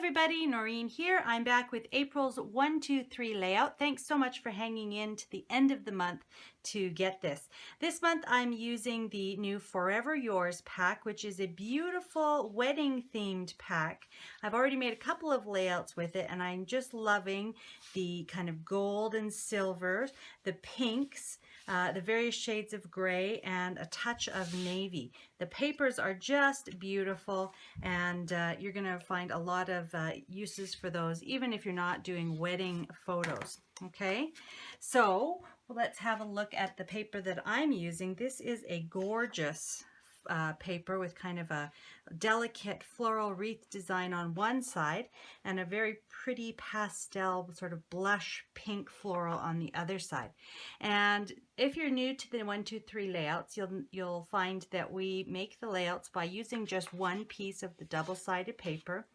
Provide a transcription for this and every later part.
everybody, Noreen here. I'm back with April's 1, 2, 3 layout. Thanks so much for hanging in to the end of the month to get this. This month I'm using the new Forever Yours pack, which is a beautiful wedding themed pack. I've already made a couple of layouts with it and I'm just loving the kind of gold and silver, the pinks, the various shades of gray, and a touch of navy. The papers are just beautiful, and you're going to find a lot of uses for those, even if you're not doing wedding photos. Okay, so let's have a look at the paper that I'm using. This is a gorgeous paper with kind of a delicate floral wreath design on one side and a very pretty pastel sort of blush pink floral on the other side. And if you're new to the 1, 2, 3 layouts, you'll find that we make the layouts by using just one piece of the double-sided paper,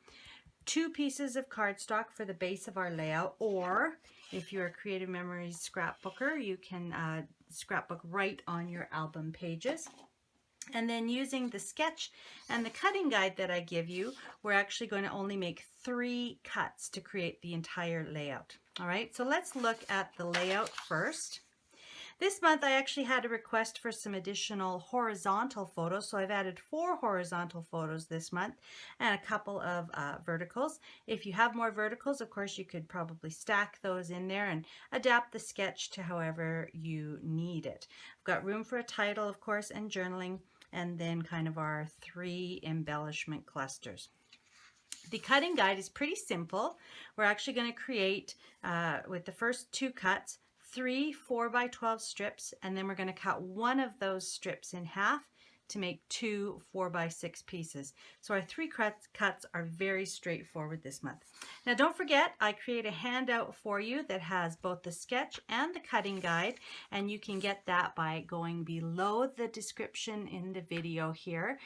2 pieces of cardstock for the base of our layout, or if you're a Creative Memories scrapbooker, you can scrapbook right on your album pages. And then using the sketch and the cutting guide that I give you, we're actually going to only make 3 cuts to create the entire layout. All right, so let's look at the layout first. This month I actually had a request for some additional horizontal photos, so I've added 4 horizontal photos this month and a couple of verticals. If you have more verticals, of course, you could probably stack those in there and adapt the sketch to however you need it. I've got room for a title, of course, and journaling, and then kind of our 3 embellishment clusters. The cutting guide is pretty simple. We're actually going to create, with the first 2 cuts, 3 4x12 strips, and then we're going to cut one of those strips in half to make 2 4x6 pieces. So our 3 cuts are very straightforward this month. Now don't forget, I create a handout for you that has both the sketch and the cutting guide, and you can get that by going below the description in the video here.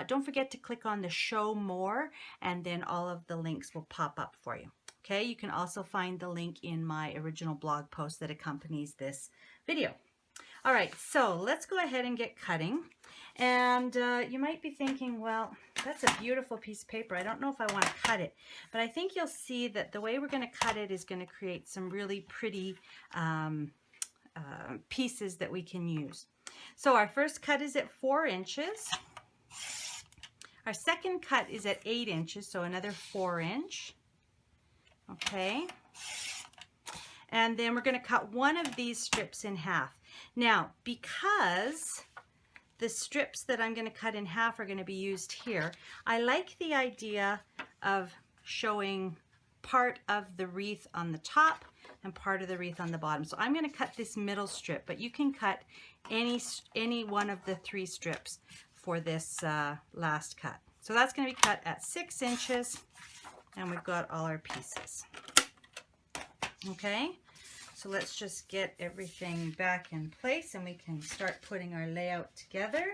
Don't forget to click on the show more, and then all of the links will pop up for you. Okay, you can also find the link in my original blog post that accompanies this video. All right, so let's go ahead and get cutting. And you might be thinking, well, that's a beautiful piece of paper. I don't know if I want to cut it, but I think you'll see that the way we're going to cut it is going to create some really pretty pieces that we can use. So our first cut is at 4 inches. Our second cut is at 8 inches, so another 4 inch. Okay, and then we're going to cut one of these strips in half. Now, because the strips that I'm going to cut in half are going to be used here, I like the idea of showing part of the wreath on the top and part of the wreath on the bottom. So I'm going to cut this middle strip, but you can cut any one of the 3 strips for this last cut. So that's going to be cut at 6 inches. And we've got all our pieces. Okay, so let's just get everything back in place and we can start putting our layout together.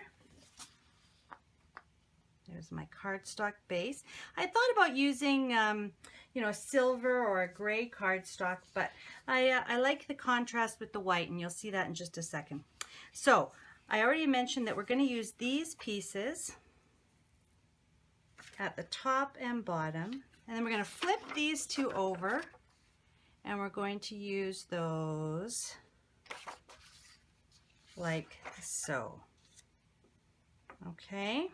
There's my cardstock base. I thought about using, you know, a silver or a gray cardstock, but I like the contrast with the white, and you'll see that in just a second. So I already mentioned that we're going to use these pieces at the top and bottom. And then we're going to flip these 2 over, and we're going to use those like so. Okay,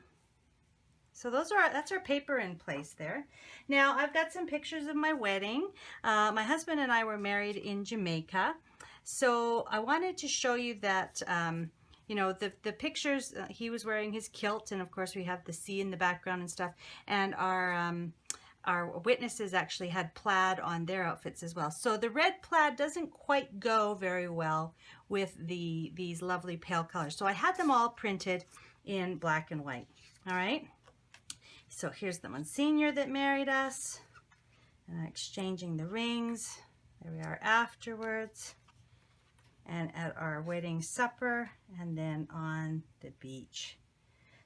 so that's our paper in place there. Now I've got some pictures of my wedding. My husband and I were married in Jamaica, so I wanted to show you that you know, the pictures, he was wearing his kilt, and of course we have the sea in the background and stuff, and our witnesses actually had plaid on their outfits as well. So the red plaid doesn't quite go very well with these lovely pale colors. So I had them all printed in black and white. All right. So here's the Monsignor that married us, and exchanging the rings. There we are afterwards, and at our wedding supper, and then on the beach.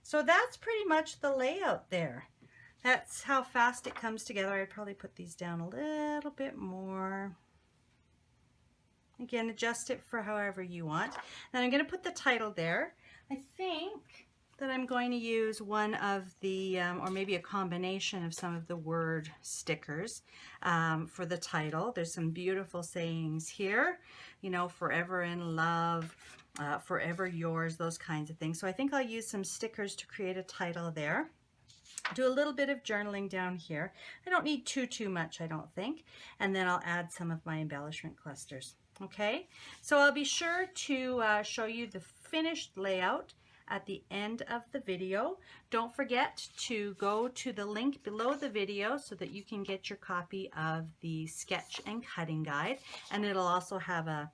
So that's pretty much the layout there. That's how fast it comes together. I'd probably put these down a little bit more. Again, adjust it for however you want. Then I'm going to put the title there. I think that I'm going to use one of the, or maybe a combination of some of the word stickers for the title. There's some beautiful sayings here, you know, forever in love, forever yours, those kinds of things. So I think I'll use some stickers to create a title there. Do a little bit of journaling down here. I don't need too much, I don't think. And then I'll add some of my embellishment clusters. Okay, so I'll be sure to show you the finished layout at the end of the video. Don't forget to go to the link below the video so that you can get your copy of the sketch and cutting guide, and it'll also have a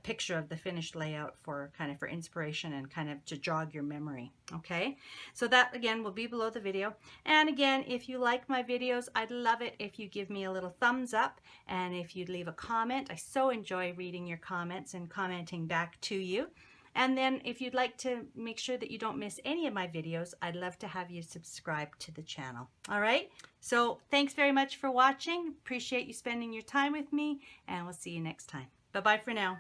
picture of the finished layout for kind of for inspiration and kind of to jog your memory. Okay, so that again will be below the video. And again, if you like my videos, I'd love it if you give me a little thumbs up, and if you'd leave a comment. I so enjoy reading your comments and commenting back to you. And then if you'd like to make sure that you don't miss any of my videos, I'd love to have you subscribe to the channel. All right, so thanks very much for watching. Appreciate you spending your time with me, and we'll see you next time. Bye-bye for now.